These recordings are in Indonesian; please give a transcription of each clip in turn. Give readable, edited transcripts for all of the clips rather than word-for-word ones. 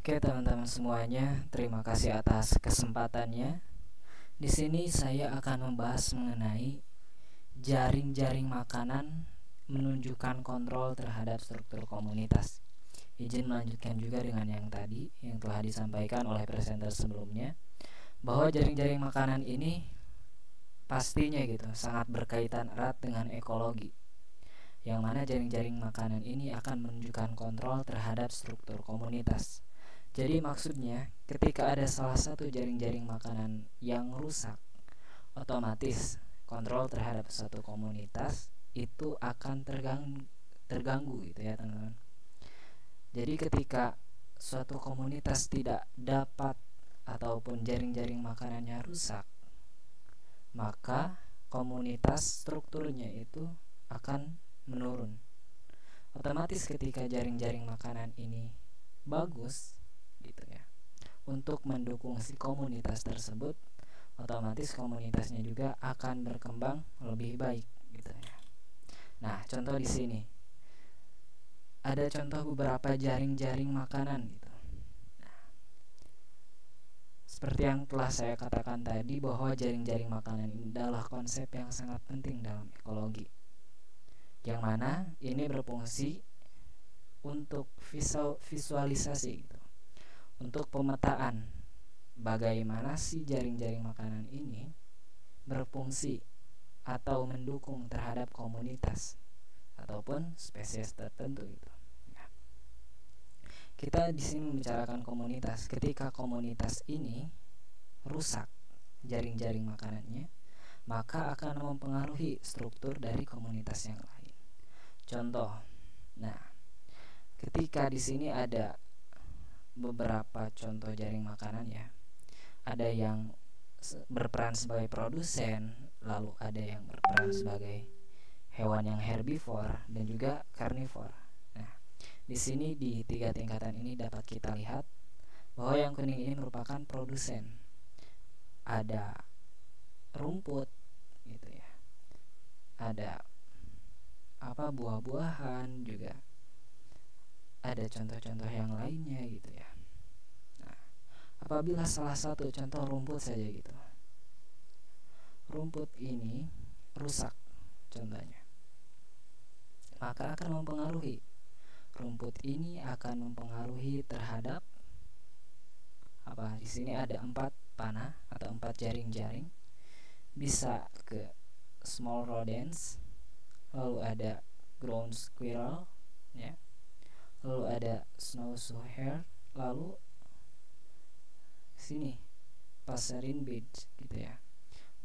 Oke, teman-teman semuanya, terima kasih atas kesempatannya. Di sini saya akan membahas mengenai jaring-jaring makanan menunjukkan kontrol terhadap struktur komunitas. Izin melanjutkan juga dengan yang tadi yang telah disampaikan oleh presenter sebelumnya, bahwa jaring-jaring makanan ini pastinya sangat berkaitan erat dengan ekologi. Yang mana jaring-jaring makanan ini akan menunjukkan kontrol terhadap struktur komunitas. Jadi maksudnya ketika ada salah satu jaring-jaring makanan yang rusak, otomatis kontrol terhadap satu komunitas itu akan terganggu gitu ya teman-teman. Jadi ketika suatu komunitas tidak dapat ataupun jaring-jaring makanannya rusak, maka komunitas strukturnya itu akan menurun. Otomatis ketika jaring-jaring makanan ini bagus gitu ya untuk mendukung si komunitas tersebut, otomatis komunitasnya juga akan berkembang lebih baik gitu ya. Nah, contoh di sini ada contoh beberapa jaring-jaring makanan gitu. Nah, seperti yang telah saya katakan tadi, bahwa jaring-jaring makanan ini adalah konsep yang sangat penting dalam ekologi, yang mana ini berfungsi untuk visualisasi gitu, untuk pemetaan bagaimana si jaring-jaring makanan ini berfungsi atau mendukung terhadap komunitas ataupun spesies tertentu gitu. Nah, kita di sini membicarakan komunitas. Ketika komunitas ini rusak jaring-jaring makanannya, maka akan mempengaruhi struktur dari komunitas yang lain. Contoh, nah, ketika di sini ada beberapa contoh jaring makanan ya. Ada yang berperan sebagai produsen, lalu ada yang berperan sebagai hewan yang herbivore dan juga karnivore. Nah, di sini di tiga tingkatan ini dapat kita lihat bahwa yang kuning ini merupakan produsen. Ada rumput gitu ya. Ada buah-buahan juga. Ada contoh-contoh yang lainnya gitu ya. Nah, apabila salah satu contoh rumput saja gitu, rumput ini rusak contohnya, maka akan mempengaruhi, rumput ini akan mempengaruhi terhadap di sini ada 4 panah atau 4 jaring-jaring, bisa ke small rodents, lalu ada ground squirrel ya, lalu ada snowshoe hare, lalu sini passerine birds gitu ya,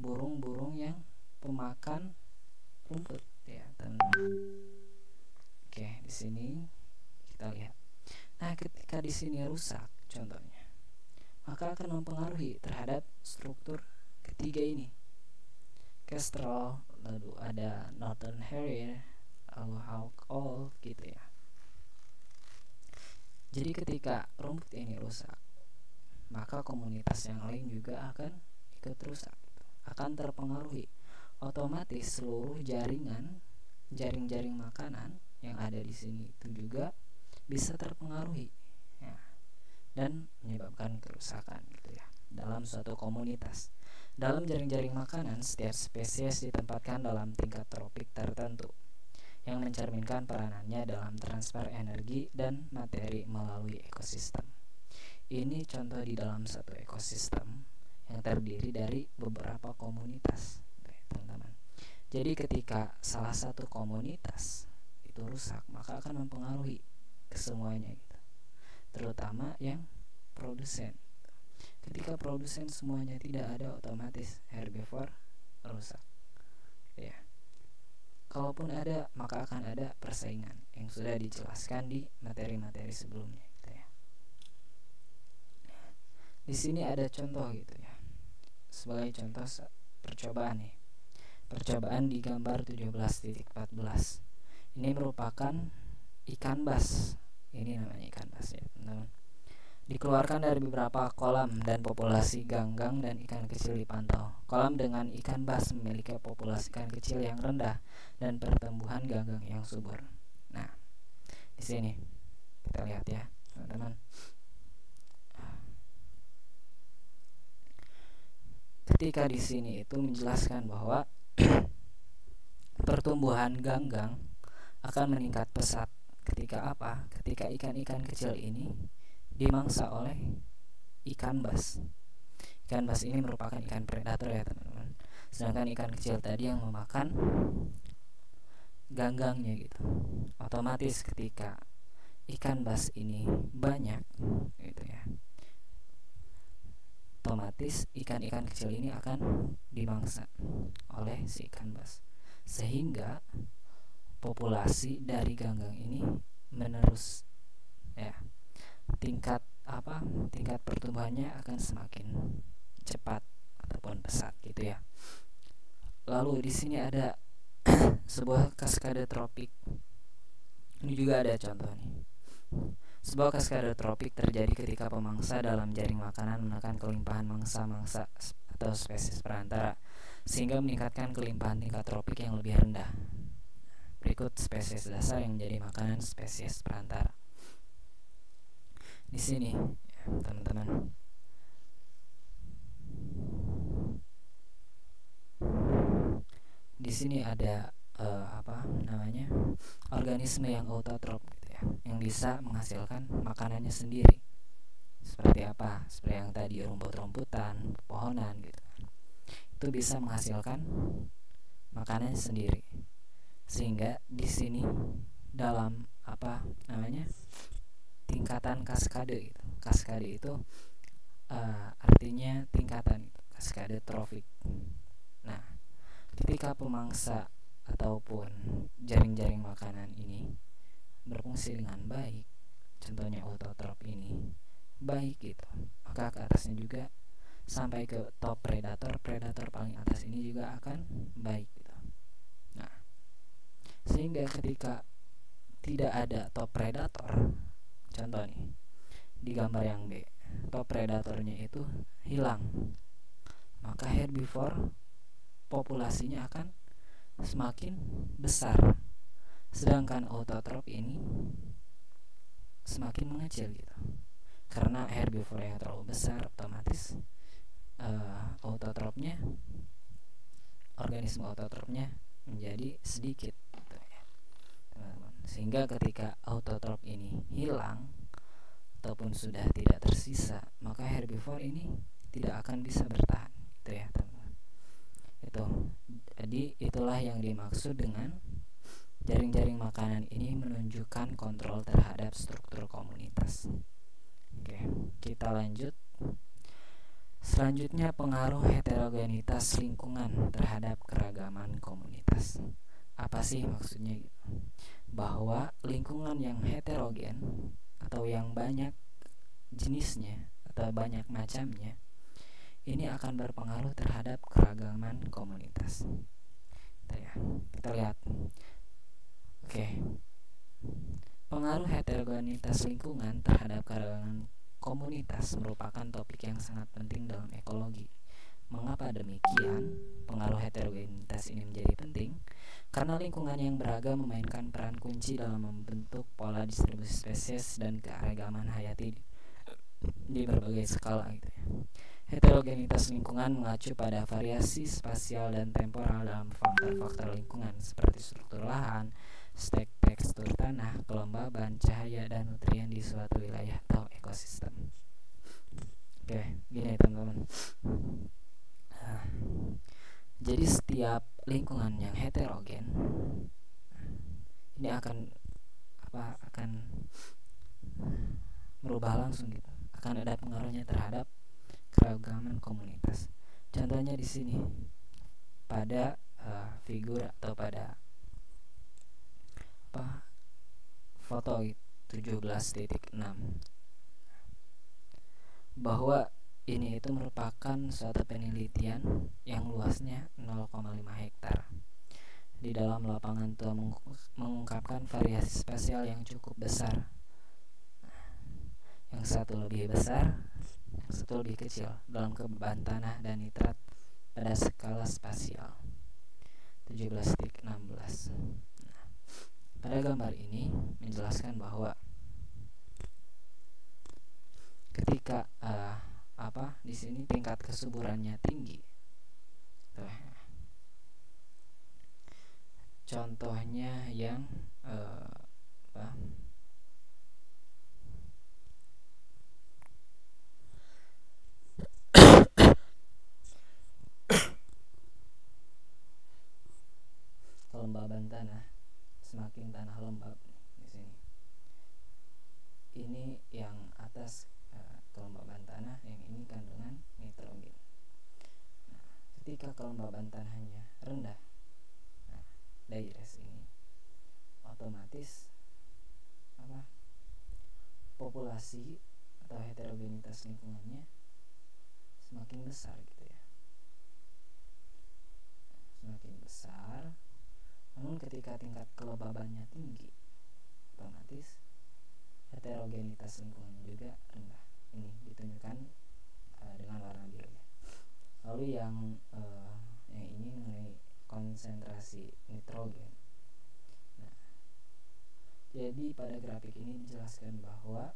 burung-burung yang pemakan rumput ya teman-teman. Oke, di sini kita lihat. Nah, ketika di sini rusak contohnya, maka akan mempengaruhi terhadap struktur ketiga ini, kestrel, lalu ada northern harrier, lalu hawk owl gitu ya. Jadi ketika rumput ini rusak, maka komunitas yang lain juga akan ikut rusak, akan terpengaruhi. Otomatis seluruh jaring-jaring makanan yang ada di sini itu juga bisa terpengaruhi ya, dan menyebabkan kerusakan gitu ya dalam suatu komunitas. Dalam jaring-jaring makanan, setiap spesies ditempatkan dalam tingkat tropik tertentu yang mencerminkan peranannya dalam transfer energi dan materi melalui ekosistem. Ini contoh di dalam satu ekosistem yang terdiri dari beberapa komunitas, teman-teman. Jadi ketika salah satu komunitas itu rusak, maka akan mempengaruhi kesemuanya gitu, terutama yang produsen. Ketika produsen semuanya tidak ada, otomatis herbivore rusak ya. Kalaupun ada, maka akan ada persaingan yang sudah dijelaskan di materi-materi sebelumnya gitu ya. Di sini ada contoh gitu ya, sebagai contoh percobaan nih. Percobaan di gambar 17.14. Ini merupakan ikan bas. Ini namanya ikan bas ya teman-teman. Dikeluarkan dari beberapa kolam dan populasi ganggang dan ikan kecil dipantau. Kolam dengan ikan bas memiliki populasi ikan kecil yang rendah dan pertumbuhan ganggang yang subur. Nah, di sini kita lihat ya, teman-teman. ketika di sini itu menjelaskan bahwa pertumbuhan ganggang akan meningkat pesat ketika apa? Ketika ikan-ikan kecil ini dimangsa oleh ikan bas. Ikan bas ini merupakan ikan predator ya teman-teman. Sedangkan ikan kecil tadi yang memakan ganggangnya gitu. Otomatis ketika ikan bas ini banyak gitu ya, otomatis ikan-ikan kecil ini akan dimangsa oleh si ikan bas, sehingga populasi dari ganggang ini menerus ya, tingkat pertumbuhannya akan semakin cepat ataupun pesat gitu ya. Lalu di sini ada sebuah kaskade tropik. Ini juga ada contoh nih. Sebuah kaskade tropik terjadi ketika pemangsa dalam jaring makanan menekan kelimpahan mangsa-mangsa atau spesies perantara, sehingga meningkatkan kelimpahan tingkat tropik yang lebih rendah. Berikut spesies dasar yang menjadi makanan spesies perantara. Di sini ya, teman-teman. Di sini ada organisme yang autotrof gitu ya, yang bisa menghasilkan makanannya sendiri. Seperti apa? Seperti yang tadi, rumput-rumputan, pepohonan gitu. Itu bisa menghasilkan makanannya sendiri. Sehingga di sini dalam tingkatan kaskade gitu. Kaskade itu artinya tingkatan gitu. Kaskade trofik. Nah, ketika pemangsa ataupun jaring-jaring makanan ini berfungsi dengan baik, contohnya autotrof ini baik gitu, maka ke atasnya juga sampai ke top predator paling atas ini juga akan baik gitu. Nah, sehingga ketika tidak ada top predator, contoh nih di gambar yang B, top predatornya itu hilang, maka herbivore populasinya akan semakin besar, sedangkan autotrof ini semakin mengecil gitu. Karena herbivore yang terlalu besar, otomatis organisme autotrofnya menjadi sedikit gitu ya, teman-teman. Sehingga ketika autotrof ini hilang ataupun sudah tidak tersisa, maka herbivore ini tidak akan bisa bertahan gitu ya, teman-teman. Jadi itulah yang dimaksud dengan jaring-jaring makanan ini menunjukkan kontrol terhadap struktur komunitas. Oke, kita lanjut. Selanjutnya, pengaruh heterogenitas lingkungan terhadap keragaman komunitas. Apa sih maksudnya gitu? Bahwa lingkungan yang heterogen atau yang banyak jenisnya atau banyak macamnya, ini akan berpengaruh terhadap keragaman komunitas. Kita lihat. Oke. Pengaruh heterogenitas lingkungan terhadap keragaman komunitas merupakan topik yang sangat penting dalam ekologi. Mengapa demikian? Pengaruh heterogenitas ini menjadi penting karena lingkungan yang beragam memainkan peran kunci dalam membentuk pola distribusi spesies dan keanekaragaman hayati di berbagai skala gitu ya. Heterogenitas lingkungan mengacu pada variasi spasial dan temporal dalam faktor-faktor lingkungan seperti struktur lahan, tekstur tanah, kelembaban, cahaya, dan nutrien di suatu wilayah atau ekosistem. Oke, gini teman-teman. Jadi setiap lingkungan yang heterogen ini akan merubah langsung gitu. Akan ada pengaruhnya terhadap keragaman komunitas. Contohnya di sini pada figur atau pada foto 17.6, bahwa ini itu merupakan suatu penelitian yang luasnya 0,5 hektar. Di dalam lapangan itu mengungkapkan variasi spasial yang cukup besar. Yang satu lebih besar, yang satu lebih kecil dalam kebebanan tanah dan nitrat pada skala spasial 17.16. Pada gambar ini menjelaskan bahwa ketika di sini tingkat kesuburannya tinggi, Contohnya yang apa? Kelembaban tanah, semakin tanah lembab di sini. Ini yang atas kelembaban tanah, yang ini kandungan nitrogen. Nah, ketika kelembaban tanahnya rendah, daires ini otomatis populasi atau heterogenitas lingkungannya semakin besar gitu ya, semakin besar. Namun ketika tingkat kelembabannya tinggi, otomatis heterogenitas lingkungannya juga rendah. Ini ditunjukkan dengan warna biru ya. Lalu yang ini mengenai konsentrasi nitrogen. Nah, jadi pada grafik ini dijelaskan bahwa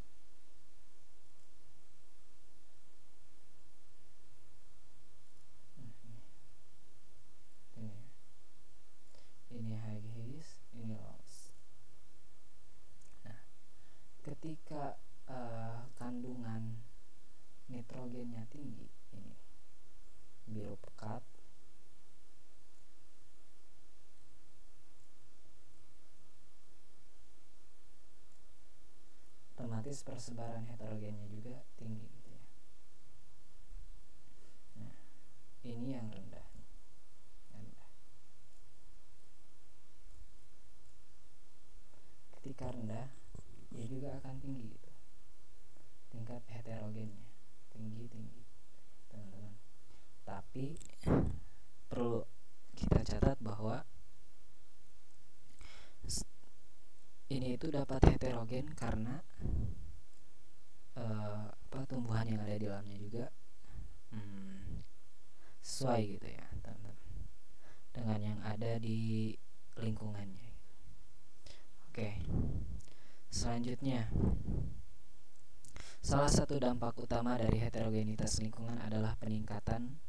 ini high highs, ini lows. Nah, ketika kandungan nitrogennya tinggi, ini biru pekat, otomatis persebaran heterogennya juga tinggi gitu ya. Nah, ini yang rendah. Ketika rendah, dia juga akan tinggi gitu. Tingkat heterogennya tinggi teman-teman. Tapi perlu kita catat bahwa ini itu dapat heterogen karena tumbuhan yang ada di dalamnya juga sesuai gitu ya teman-teman dengan yang ada di lingkungannya. Oke, selanjutnya, salah satu dampak utama dari heterogenitas lingkungan adalah peningkatan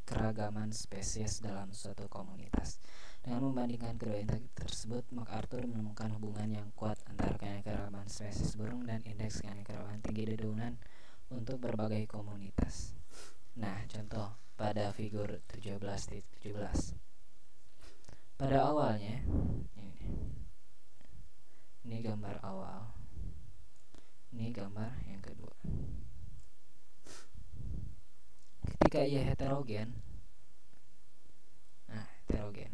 keragaman spesies dalam suatu komunitas. Dengan membandingkan kedua indeks tersebut, MacArthur menemukan hubungan yang kuat antara keanekaragaman spesies burung dan indeks keanekaragaman tinggi dedaunan untuk berbagai komunitas. Nah, contoh pada figur 17.17. Pada awalnya, ini gambar awal, ini gambar yang kedua. Ketika ia heterogen, heterogen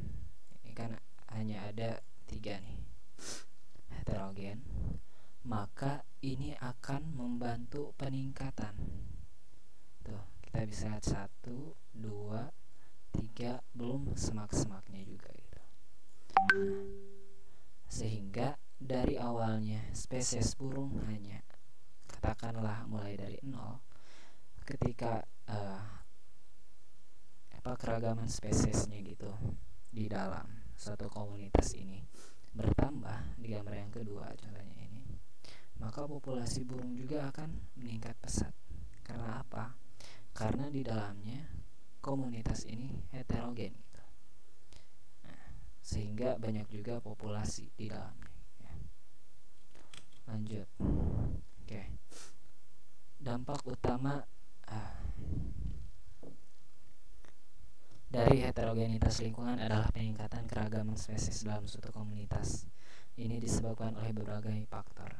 ini kan hanya ada 3 nih heterogen, maka ini akan membantu peningkatan. Tuh, kita bisa lihat 1, 2, 3, belum semak-semaknya juga gitu. Sehingga dari awalnya spesies burung hanya katakanlah mulai dari 0, ketika keragaman spesiesnya gitu di dalam suatu komunitas ini bertambah di gambar yang kedua contohnya ini, maka populasi burung juga akan meningkat pesat. Karena apa? Karena di dalamnya komunitas ini heterogen gitu. Sehingga banyak juga populasi di dalamnya ya. Lanjut. Oke. Dampak utama dari heterogenitas lingkungan adalah peningkatan keragaman spesies dalam suatu komunitas. Ini disebabkan oleh berbagai faktor.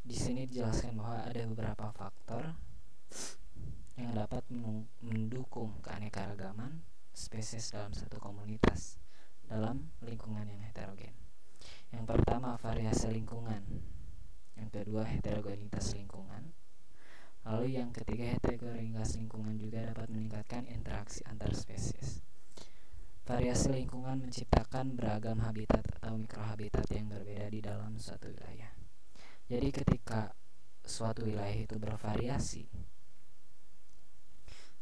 Di sini dijelaskan bahwa ada beberapa faktor yang dapat mendukung keanekaragaman spesies dalam satu komunitas dalam lingkungan yang heterogen. Yang pertama, variasi lingkungan. Yang kedua, heterogenitas lingkungan. Lalu yang ketiga, heterogenitas lingkungan juga dapat meningkatkan interaksi antar spesies. Variasi lingkungan menciptakan beragam habitat atau mikrohabitat yang berbeda di dalam suatu wilayah. Jadi ketika suatu wilayah itu bervariasi,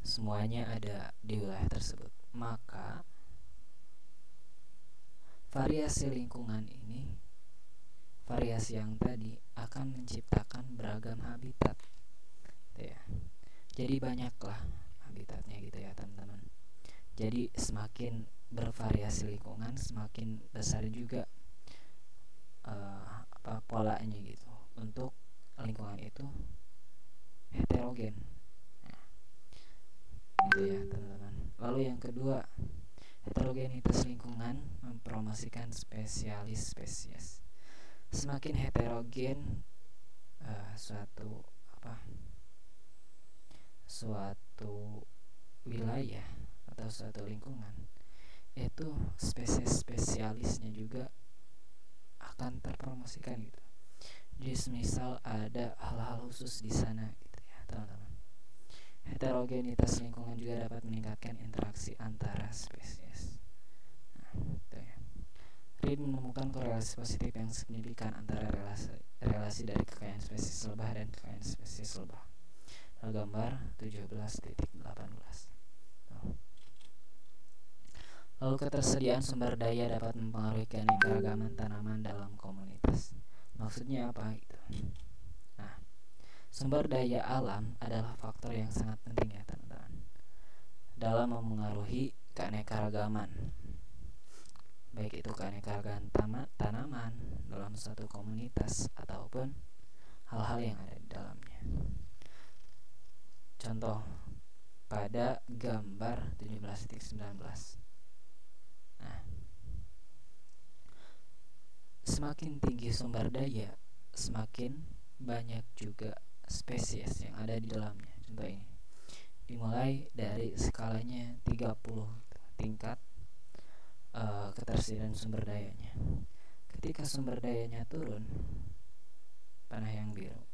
semuanya ada di wilayah tersebut, maka variasi lingkungan ini, variasi yang tadi akan menciptakan beragam habitat ya. Jadi banyaklah habitatnya gitu ya teman-teman. Jadi semakin bervariasi lingkungan, semakin besar juga polanya gitu untuk lingkungan itu heterogen. Nah, gitu ya teman-teman. Lalu yang kedua, heterogenitas lingkungan mempromosikan spesialis spesies. Semakin heterogen suatu wilayah atau suatu lingkungan, itu spesies spesialisnya juga akan terpromosikan gitu. Jadi misal ada hal-hal khusus di sana gitu ya teman-teman. Heterogenitas lingkungan juga dapat meningkatkan interaksi antara spesies. Nah, gitu ya. Reed menemukan korelasi positif yang signifikan antara relasi dari kekayaan spesies lebah dan kekayaan spesies lebah. Gambar 17.18. Lalu ketersediaan sumber daya dapat mempengaruhi keanekaragaman tanaman dalam komunitas. Maksudnya apa gitu? Nah, sumber daya alam adalah faktor yang sangat penting ya teman-teman dalam memengaruhi keanekaragaman, baik itu keanekaragaman tanaman dalam suatu komunitas ataupun hal-hal yang ada di dalamnya. Contoh pada gambar 17.19. Nah, semakin tinggi sumber daya, semakin banyak juga spesies yang ada di dalamnya. Contoh ini dimulai dari skalanya 30 tingkat ketersediaan sumber dayanya. Ketika sumber dayanya turun, panah yang biru,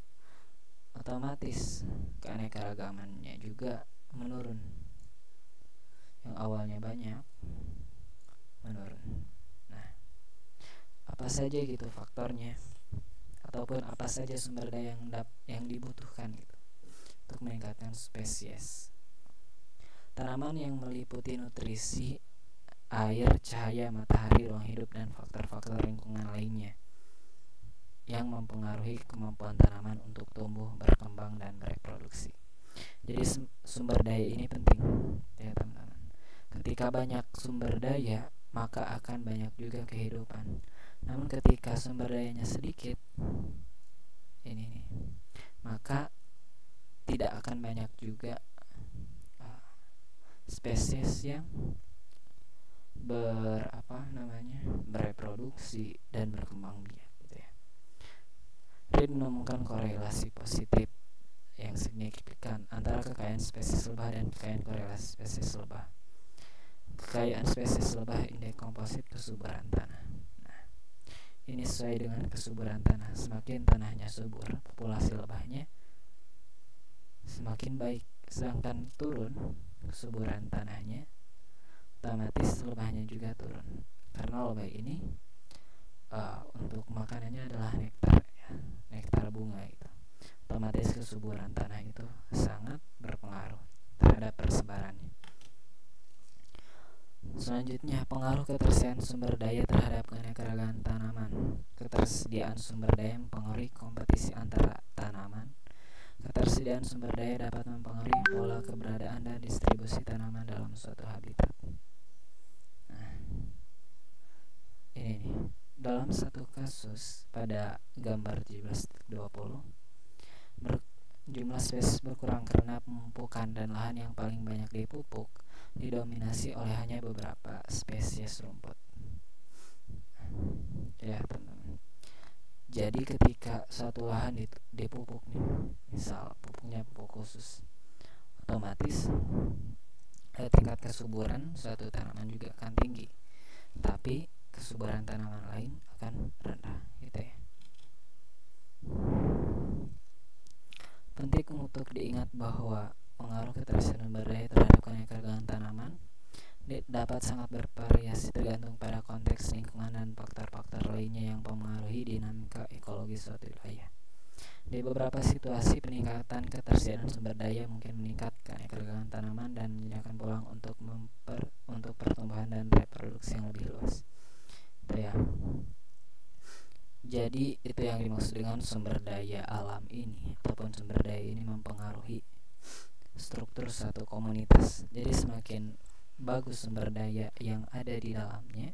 otomatis keanekaragamannya juga menurun. Yang awalnya banyak menurun. Nah, apa saja gitu faktornya, ataupun apa saja sumber daya yang dibutuhkan gitu untuk meningkatkan spesies. Tanaman yang meliputi nutrisi, air, cahaya, matahari, ruang hidup, dan faktor-faktor lingkungan lainnya yang mempengaruhi kemampuan tanaman untuk tumbuh, berkembang, dan bereproduksi. Jadi sumber daya ini penting ya teman-teman. Ketika banyak sumber daya, maka akan banyak juga kehidupan. Namun ketika sumber dayanya sedikit, maka tidak akan banyak juga spesies yang bereproduksi dan berkembang biak gitu ya. Reed menemukan korelasi positif yang signifikan antara kekayaan spesies lebah dan kekayaan korelasi spesies lebah. Kekayaan spesies lebah indeks komposit kesuburan tanah. Nah, ini sesuai dengan kesuburan tanah. Semakin tanahnya subur, populasi lebahnya semakin baik. Sedangkan turun kesuburan tanahnya, otomatis lebahnya juga turun. Karena lebah ini untuk makanannya adalah nektar ya, nektar bunga itu. Otomatis kesuburan tanah itu sangat berpengaruh terhadap persebarannya. Selanjutnya, pengaruh ketersediaan sumber daya terhadap keanekaragaman tanaman. Ketersediaan sumber daya mempengaruhi kompetisi antara tanaman. Ketersediaan sumber daya dapat mempengaruhi pola keberadaan dan distribusi tanaman dalam suatu habitat. Nah, ini nih. Dalam satu kasus pada gambar 17.20, jumlah spesies berkurang karena pemupukan dan lahan yang paling banyak dipupuk didominasi oleh hanya beberapa spesies rumput. Ya teman-teman. Jadi ketika suatu lahan dipupuk nih, misal pupuknya pupuk khusus, otomatis tingkat kesuburan suatu tanaman juga akan tinggi, tapi kesuburan tanaman lain akan rendah gitu ya. Penting untuk diingat bahwa pengaruh ketersediaan sumber daya terhadap keanekaragaman tanaman dapat sangat bervariasi tergantung pada konteks lingkungan dan faktor-faktor lainnya yang mempengaruhi dinamika ekologi suatu wilayah. Di beberapa situasi, peningkatan ketersediaan sumber daya mungkin meningkatkan keanekaragaman tanaman dan menyediakan peluang untuk pertumbuhan dan reproduksi yang lebih luas. Itu ya. Jadi itu yang dimaksud dengan sumber daya alam ini, ataupun sumber daya ini mempengaruhi struktur satu komunitas. Jadi semakin bagus sumber daya yang ada di dalamnya,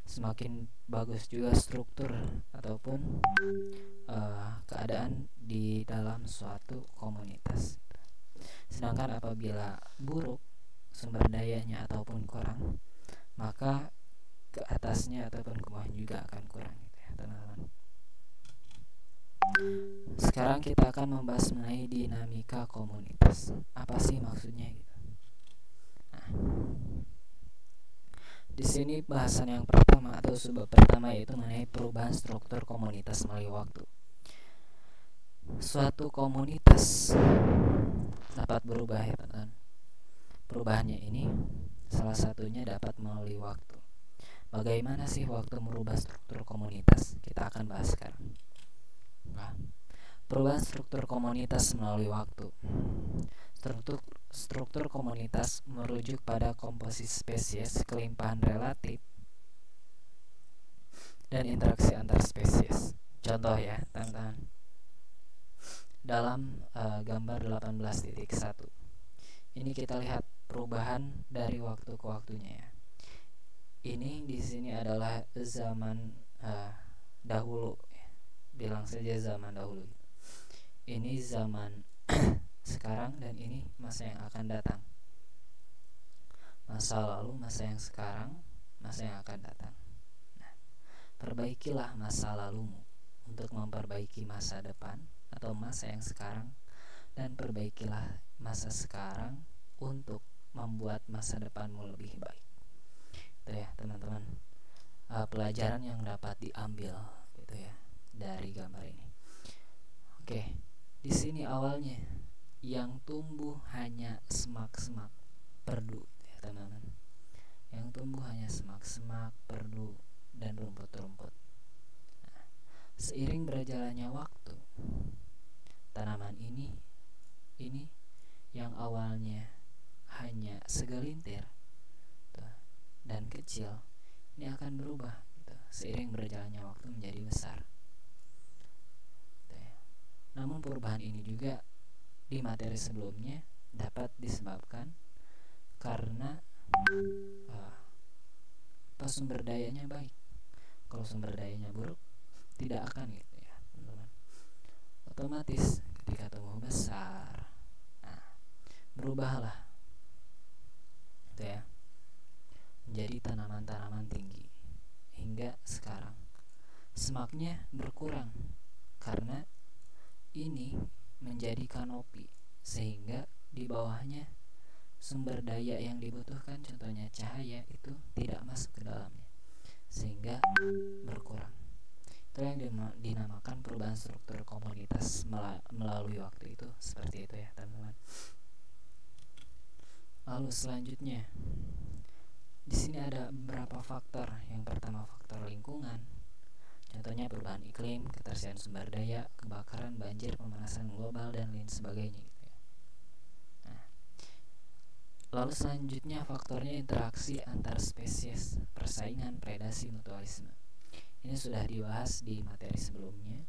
semakin bagus juga struktur ataupun keadaan di dalam suatu komunitas. Sedangkan apabila buruk sumber dayanya ataupun kurang, maka ke atasnya ataupun ke bawahnya juga akan kurang gitu ya teman-teman. Sekarang kita akan membahas mengenai dinamika komunitas. Apa sih maksudnya gitu? Nah, di sini bahasan yang pertama atau subbab pertama yaitu mengenai perubahan struktur komunitas melalui waktu. Suatu komunitas dapat berubah ya teman-teman. Perubahannya ini salah satunya dapat melalui waktu. Bagaimana sih waktu merubah struktur komunitas? Kita akan bahas sekarang. Nah, perubahan struktur komunitas melalui waktu. Struktur komunitas merujuk pada komposisi spesies, kelimpahan relatif, dan interaksi antar spesies. Contoh ya, teman-teman. Dalam gambar 18.1. Ini kita lihat perubahan dari waktu ke waktunya ya. Ini di sini adalah zaman dahulu ya. Bilang saja zaman dahulu. Ini zaman sekarang dan ini masa yang akan datang. Masa lalu, masa yang sekarang, masa yang akan datang. Nah, perbaikilah masa lalumu untuk memperbaiki masa depan atau masa yang sekarang, dan perbaikilah masa sekarang untuk membuat masa depanmu lebih baik. Itu ya teman-teman, pelajaran yang dapat diambil gitu ya dari gambar ini. Oke, di sini awalnya yang tumbuh hanya semak-semak, perdu ya teman-teman. Yang tumbuh hanya semak-semak, perdu, dan rumput-rumput. Nah, seiring berjalannya waktu, tanaman ini yang awalnya hanya segelintir dan kecil, ini akan berubah gitu, seiring berjalannya waktu menjadi besar. Namun perubahan ini juga di materi sebelumnya dapat disebabkan karena sumber dayanya baik. Kalau sumber dayanya buruk, tidak akan gitu ya teman-teman. Otomatis ketika tumbuh besar, berubahlah gitu ya menjadi tanaman-tanaman tinggi. Hingga sekarang semaknya berkurang karena ini menjadi kanopi, sehingga di bawahnya sumber daya yang dibutuhkan, contohnya cahaya, itu tidak masuk ke dalamnya, sehingga berkurang. Itu yang dinamakan perubahan struktur komunitas melalui waktu, itu seperti itu ya teman-teman. Lalu selanjutnya di sini ada beberapa faktor. Yang pertama faktor lingkungan, contohnya perubahan iklim, ketersediaan sumber daya, kebakaran, banjir, pemanasan global, dan lain sebagainya gitu ya. Nah, lalu selanjutnya faktornya interaksi antar spesies, persaingan, predasi, mutualisme. Ini sudah dibahas di materi sebelumnya,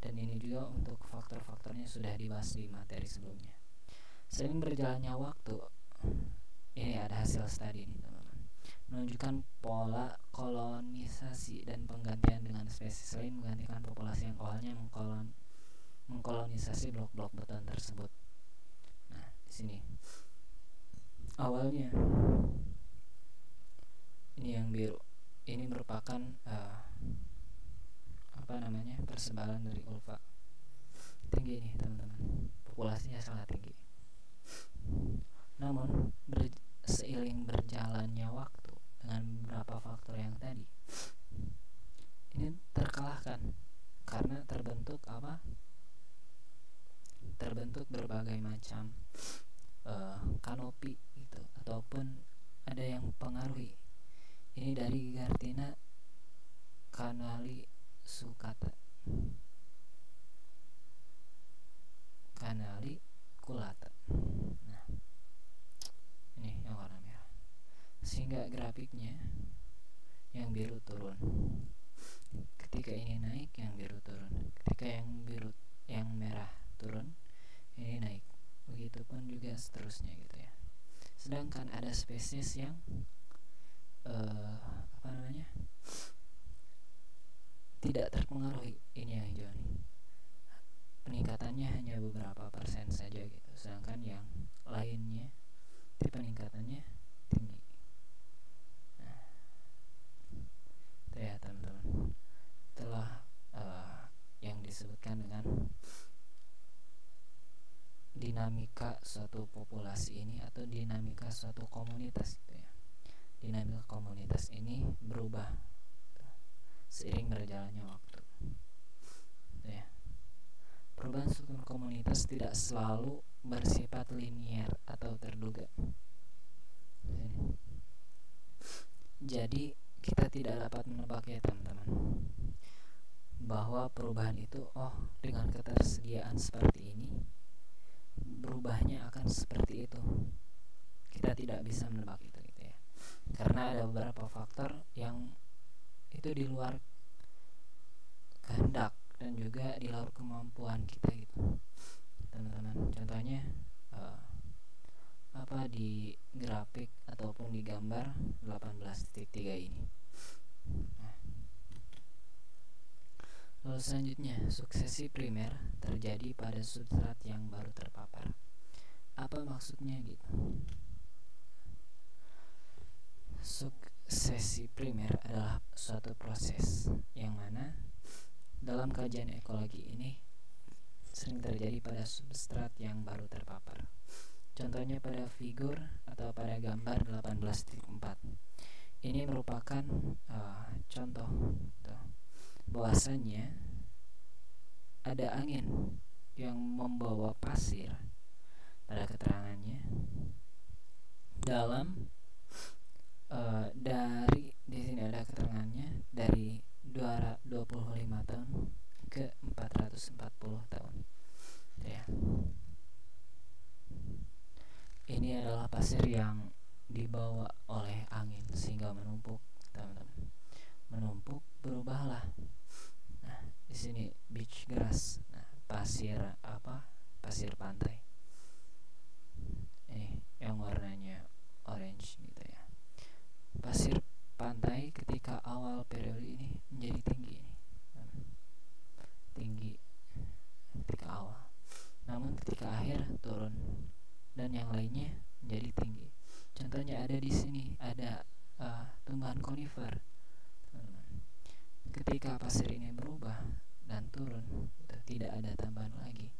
dan ini juga untuk faktor-faktornya sudah dibahas di materi sebelumnya. Seiring berjalannya waktu, ini ada hasil studi nih teman-teman, menunjukkan pola kolonisasi dan penggantian dengan spesies lain menggantikan populasi yang awalnya mengkolonisasi blok-blok beton tersebut. Nah, di sini awalnya ini yang biru, ini merupakan persebaran dari ulva tinggi nih teman-teman, populasinya sangat tinggi. Namun seiring berjalannya waktu dengan beberapa faktor yang tadi, ini terkalahkan karena terbentuk berbagai macam kanopi gitu, ataupun ada yang mempengaruhi. Ini dari Gartina canaliculaata. Nah, ini yang warna merah, sehingga grafiknya yang biru turun. Ketika ini naik, yang biru turun. Ketika yang merah turun, ini naik. begitupun juga seterusnya gitu ya. Sedangkan ada spesies yang tidak terpengaruhi ini yang hijau nih, peningkatannya hanya beberapa persen saja gitu, sedangkan yang lainnya peningkatannya tinggi. Nah, itu ya teman-teman, itulah yang disebutkan dengan dinamika suatu populasi ini atau dinamika suatu komunitas gitu ya. Dinamika komunitas ini berubah seiring berjalannya waktu gitu ya. Perubahan struktur komunitas tidak selalu bersifat linier atau terduga. Jadi kita tidak dapat menebak ya teman-teman, bahwa perubahan itu dengan ketersediaan seperti ini berubahnya akan seperti itu. Kita tidak bisa menebak itu gitu ya. Karena ada beberapa faktor yang itu di luar kehendak dan juga di luar kemampuan kita gitu, teman-teman. Contohnya di grafik ataupun di gambar 18.3 ini. Lalu selanjutnya, suksesi primer terjadi pada substrat yang baru terpapar. Apa maksudnya gitu? Suksesi primer adalah suatu proses yang mana dalam kajian ekologi ini sering terjadi pada substrat yang baru terpapar. Contohnya pada figur atau pada gambar 18.4. Ini merupakan contoh bahwasanya ada angin yang membawa pasir pada keterangannya dalam dari di sini ada keterangannya dari 25 tahun ke 440 tahun ya. Ini adalah pasir yang dibawa oleh angin sehingga menumpuk, teman-teman. Menumpuk, berubahlah. Nah, di sini beach grass. Nah, pasir pantai. Ini yang warnanya orange gitu ya. Pasir pantai ketika awal periode ini menjadi tinggi ini. Tinggi ketika awal. Namun ketika akhir turun dan yang lainnya menjadi tinggi. Contohnya ada di sini, ada tumbuhan konifer. Ketika pasir ini berubah dan turun, tidak ada tambahan lagi.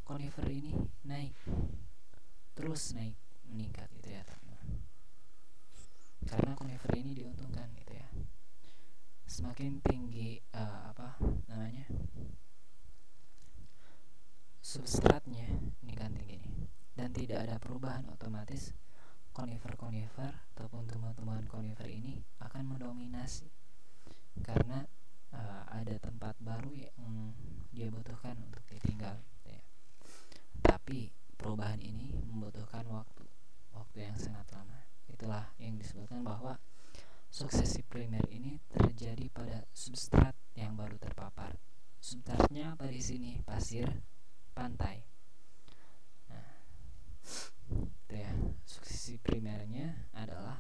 Konifer ini naik, terus naik, meningkat gitu ya teman-teman. Karena konifer ini diuntungkan gitu ya. Semakin tinggi substratnya ini kan tinggi nih, dan tidak ada perubahan, otomatis konifer ataupun tumbuhan konifer ini akan mendominasi karena ada tempat baru yang dia butuhkan untuk ditinggal gitu ya. Tapi perubahan ini membutuhkan waktu yang sangat lama. Itulah yang disebutkan bahwa suksesi primer ini terjadi pada substrat yang baru terpapar. Substratnya apa di sini? Pasir pantai. Nah, itu ya. Suksesi primernya adalah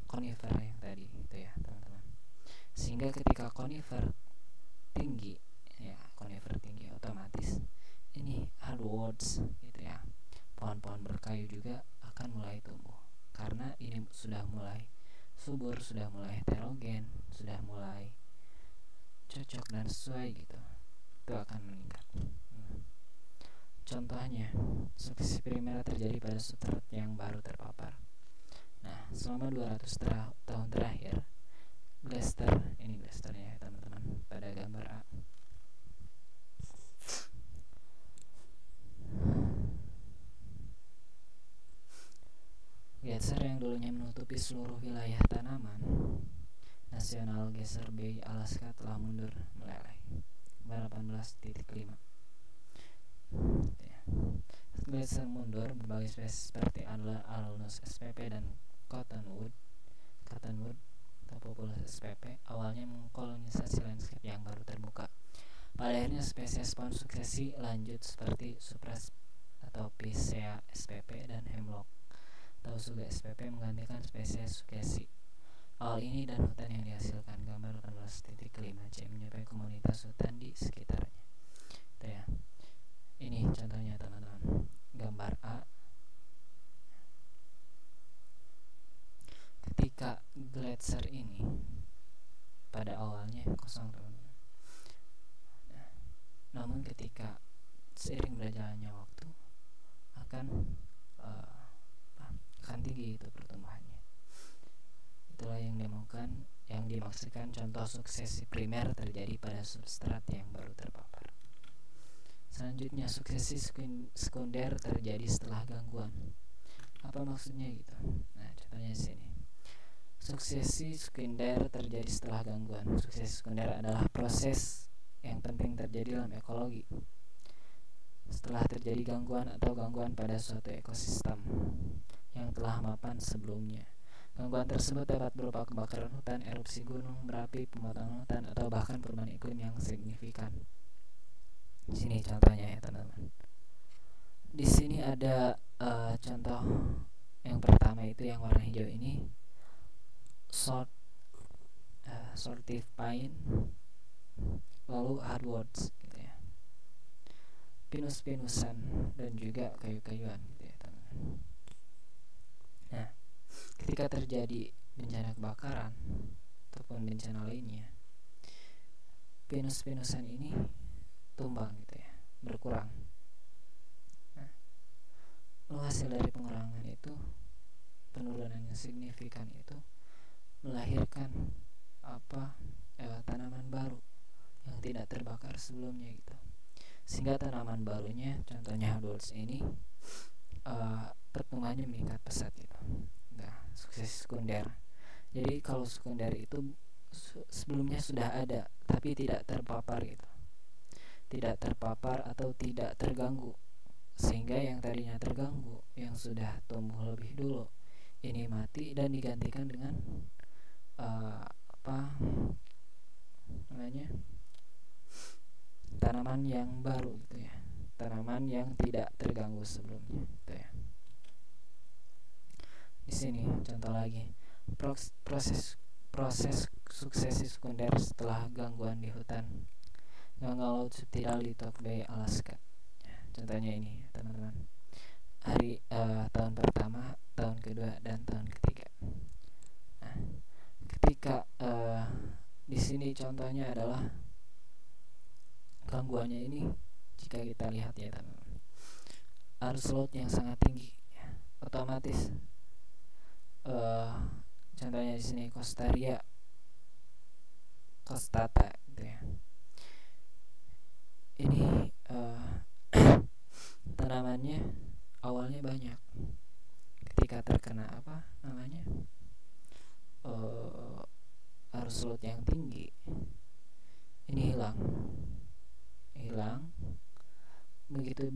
konifer yang tadi itu ya teman-teman. Sehingga ketika konifer tinggi otomatis ini hardwoods gitu ya. Pohon-pohon berkayu juga akan mulai tumbuh karena ini sudah mulai subur, sudah mulai heterogen, sudah mulai cocok dan sesuai gitu. Itu akan meningkat. Contohnya, suksesi primer terjadi pada substrat yang baru terpapar. Nah, selama 200 tahun terakhir, ini glasternya ya teman-teman pada gambar A. Geyser yang dulunya menutupi seluruh wilayah tanaman nasional Geyser Bay Alaska telah mundur meleleh. 18.5. Geyser mundur, berbagai spesies seperti Alnus spp dan Cottonwood atau populasi spp awalnya mengkolonisasi landscape yang baru terbuka. Pada akhirnya spesies pohon suksesi lanjut seperti atau Picea spp dan Hemlock Tausuga spp menggantikan spesies Sukesi. Hal ini dan hutan yang dihasilkan gambar 18.5C menyerupai komunitas hutan di sekitarnya. Itu ya. Ini contohnya teman-teman. Gambar A. Ketika gletser ini pada awalnya kosong teman-teman. Nah, namun ketika seiring berjalannya waktu akan tinggi itu pertumbuhannya. Itulah yang dimaksudkan contoh suksesi primer terjadi pada substrat yang baru terpapar. Selanjutnya, suksesi sekunder terjadi setelah gangguan. Apa maksudnya gitu? Nah, contohnya di sini. Suksesi sekunder terjadi setelah gangguan. Suksesi sekunder adalah proses yang penting terjadi dalam ekologi setelah terjadi gangguan atau gangguan pada suatu ekosistem yang telah mapan sebelumnya. Gangguan tersebut dapat berupa kebakaran hutan, erupsi gunung berapi, pemotongan hutan, atau bahkan perubahan iklim yang signifikan. Di sini contohnya ya teman-teman. Di sini ada contoh yang pertama itu yang warna hijau ini, sortive pine, lalu hardwoods gitu ya, pinus-pinusan dan juga kayu-kayuan gitu ya teman-teman. Nah, ketika terjadi bencana kebakaran ataupun bencana lainnya, pinus-pinusan ini tumbang gitu ya, berkurang. Nah, hasil dari pengurangan itu, penurunan yang signifikan itu melahirkan tanaman baru yang tidak terbakar sebelumnya gitu. Sehingga tanaman barunya, contohnya hardwoods ini, pertumbuhannya meningkat pesat gitu. Nah, sukses sekunder. Jadi kalau sekunder itu sebelumnya sudah ada tapi tidak terpapar gitu, tidak terpapar atau tidak terganggu, sehingga yang tadinya terganggu, yang sudah tumbuh lebih dulu, ini mati dan digantikan dengan tanaman yang baru gitu ya, tanaman yang tidak terganggu sebelumnya gitu ya. Di sini contoh lagi, proses suksesi sekunder setelah gangguan di hutan Ganggang Laut Subtidal di Top Bay, Alaska. Contohnya ini teman-teman, tahun pertama, tahun kedua, dan tahun ketiga. Nah, ketika di sini contohnya adalah gangguannya ini, jika kita lihat ya teman-teman, arus laut yang sangat tinggi ya, otomatis contohnya di sini Costaria, Costata gitu ya. Ini tanamannya awalnya banyak, ketika terkena arus laut yang tinggi, ini hilang. Begitu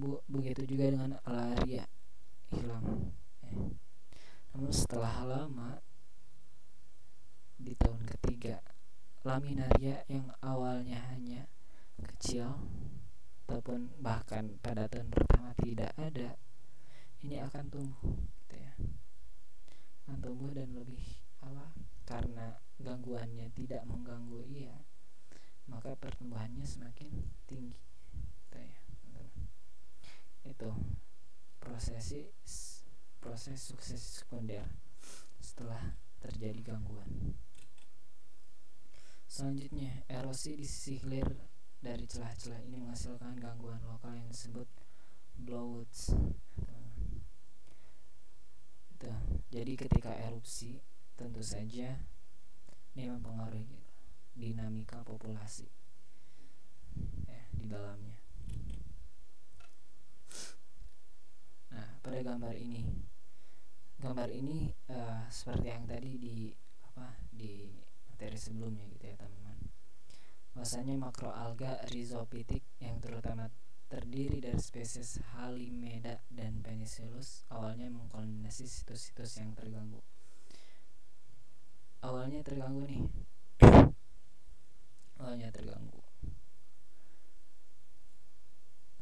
juga dengan alaria, hilang. Namun setelah lama, di tahun ketiga, laminaria yang awalnya hanya kecil ataupun bahkan pada tahun pertama tidak ada, ini akan tumbuh gitu ya, akan tumbuh dan lebih karena gangguannya tidak mengganggu maka pertumbuhannya semakin tinggi gitu ya. Itu proses sukses sekunder setelah terjadi gangguan. Selanjutnya, erosi di sisi hilir dari celah-celah ini menghasilkan gangguan lokal yang disebut blowouts. Jadi ketika erupsi, tentu saja ini mempengaruhi dinamika populasi di dalamnya. Nah, pada gambar ini seperti yang tadi di materi sebelumnya gitu ya teman-teman. Bahwasanya makroalga rhizopitik yang terutama terdiri dari spesies Halimeda dan Penicillus awalnya mengkolonisasi situs-situs yang terganggu. Awalnya terganggu.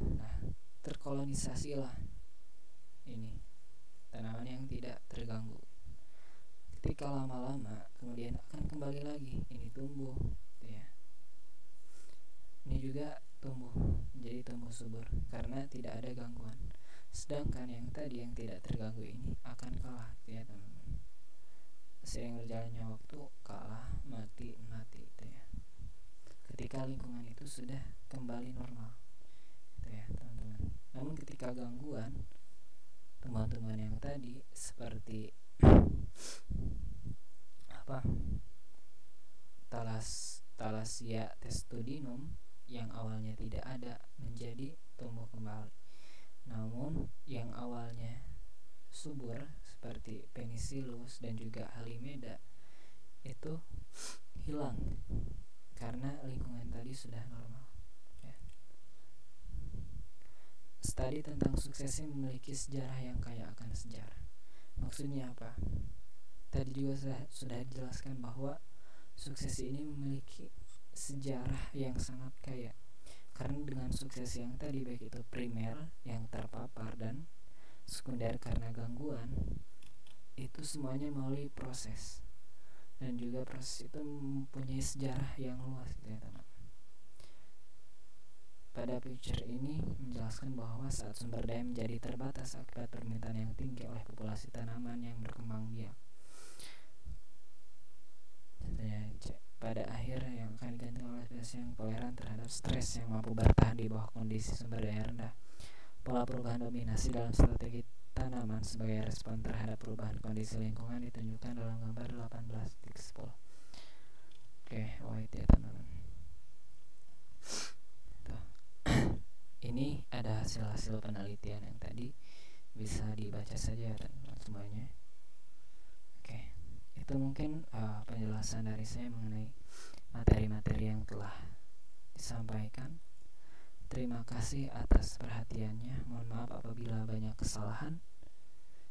Nah, terkolonisasilah ini tanaman yang tidak terganggu. Ketika lama-lama kemudian akan kembali lagi ini tumbuh gitu ya. Ini juga tumbuh menjadi tumbuh subur karena tidak ada gangguan. Sedangkan yang tadi yang tidak terganggu ini akan kalah gitu ya teman-teman. Seiring berjalannya waktu kalah, mati gitu ya. Ketika lingkungan itu sudah kembali normal gitu ya teman-teman. Namun ketika gangguan, tumbuhan-tumbuhan yang tadi seperti Thalassia testudinum yang awalnya tidak ada menjadi tumbuh kembali. Namun yang awalnya subur seperti Penicillus dan juga Halimeda itu hilang karena lingkungan tadi sudah normal ya. Studi tentang suksesnya memiliki sejarah yang kaya akan sejarah. Maksudnya apa? Tadi juga sudah dijelaskan bahwa sukses ini memiliki sejarah yang sangat kaya. Karena dengan sukses yang tadi baik itu primer yang terpapar dan sekunder karena gangguan, itu semuanya melalui proses. Dan juga proses itu mempunyai sejarah yang luas gitu ya teman. Pada picture ini menjelaskan bahwa saat sumber daya menjadi terbatas akibat permintaan yang tinggi oleh populasi tanaman yang berkembang biak, pada akhir yang akan diganti oleh spesies yang toleran terhadap stres yang mampu bertahan di bawah kondisi sumber daya rendah. Pola perubahan dominasi dalam strategi tanaman sebagai respon terhadap perubahan kondisi lingkungan ditunjukkan dalam gambar 18.10. Oke, white ya teman-teman. Ini ada hasil-hasil penelitian yang tadi bisa dibaca saja teman-teman semuanya. Oke, itu mungkin penjelasan dari saya mengenai materi-materi yang telah disampaikan. Terima kasih atas perhatiannya. Mohon maaf apabila banyak kesalahan.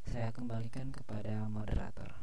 Saya kembalikan kepada moderator.